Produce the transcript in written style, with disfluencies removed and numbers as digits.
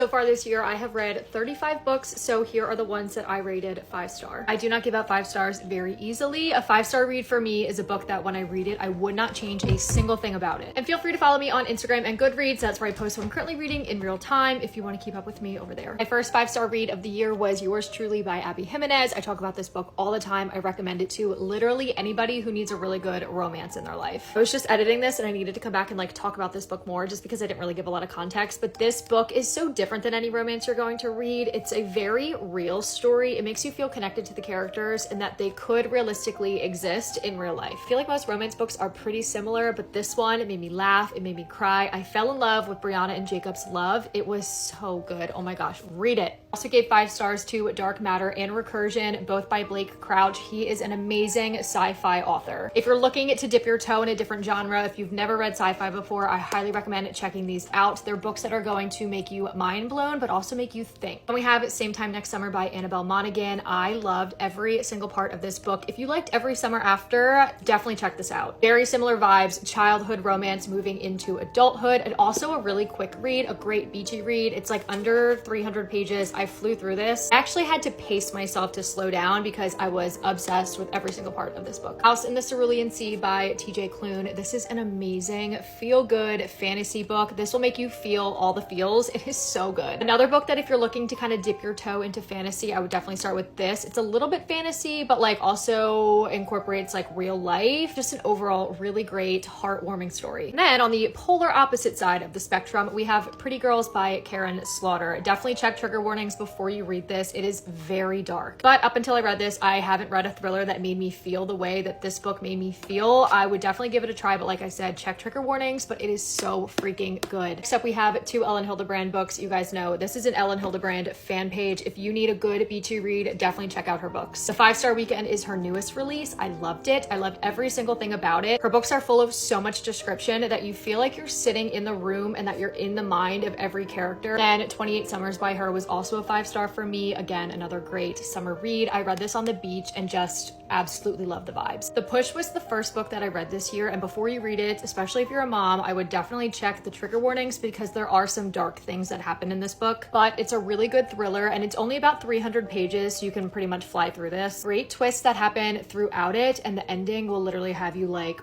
So far this year, I have read 35 books, so here are the ones that I rated 5-star. I do not give up 5 stars very easily. A 5-star read for me is a book that when I read it, I would not change a single thing about it. And feel free to follow me on Instagram and Goodreads. That's where I post what I'm currently reading in real time if you want to keep up with me over there. My first 5-star read of the year was Yours Truly by Abby Jimenez. I talk about this book all the time. I recommend it to literally anybody who needs a really good romance in their life. I was just editing this and I needed to come back and like talk about this book more just because I didn't really give a lot of context, but this book is so different than any romance you're going to read. It's a very real story. It makes you feel connected to the characters and that they could realistically exist in real life. I feel like most romance books are pretty similar, but this one, it made me laugh. It made me cry. I fell in love with Brianna and Jacob's love. It was so good. Oh my gosh, read it. Also gave 5 stars to Dark Matter and Recursion, both by Blake Crouch. He is an amazing sci-fi author. If you're looking to dip your toe in a different genre, if you've never read sci-fi before, I highly recommend checking these out. They're books that are going to make you mind blown, but also make you think. And we have Same Time Next Summer by Annabelle Monaghan. I loved every single part of this book. If you liked Every Summer After, definitely check this out. Very similar vibes, childhood romance moving into adulthood, and also a really quick read, a great beachy read. It's like under 300 pages. I flew through this. I actually had to pace myself to slow down because I was obsessed with every single part of this book. House in the Cerulean Sea by TJ Klune. This is an amazing feel-good fantasy book. This will make you feel all the feels. It is so good. Another book that if you're looking to kind of dip your toe into fantasy, I would definitely start with this. It's a little bit fantasy, but like also incorporates like real life. Just an overall really great, heartwarming story. And then on the polar opposite side of the spectrum, we have Pretty Girls by Karen Slaughter. Definitely check trigger warnings before you read this. It is very dark. But up until I read this, I haven't read a thriller that made me feel the way that this book made me feel. I would definitely give it a try, but like I said, check trigger warnings, but it is so freaking good. Next up, we have 2 Ellen Hildebrand books. You guys know this is an Ellen Hildebrand fan page. If you need a good B2 read, definitely check out her books. The 5-Star Weekend is her newest release. I loved it. I loved every single thing about it. Her books are full of so much description that you feel like you're sitting in the room and that you're in the mind of every character. Then 28 Summers by her was also a 5-star for me. Again, another great summer read. I read this on the beach and just absolutely love the vibes. The Push was the first book that I read this year, and before you read it, especially if you're a mom, I would definitely check the trigger warnings because there are some dark things that happen in this book, but it's a really good thriller and it's only about 300 pages, so you can pretty much fly through this. Great twists that happen throughout it, and the ending will literally have you like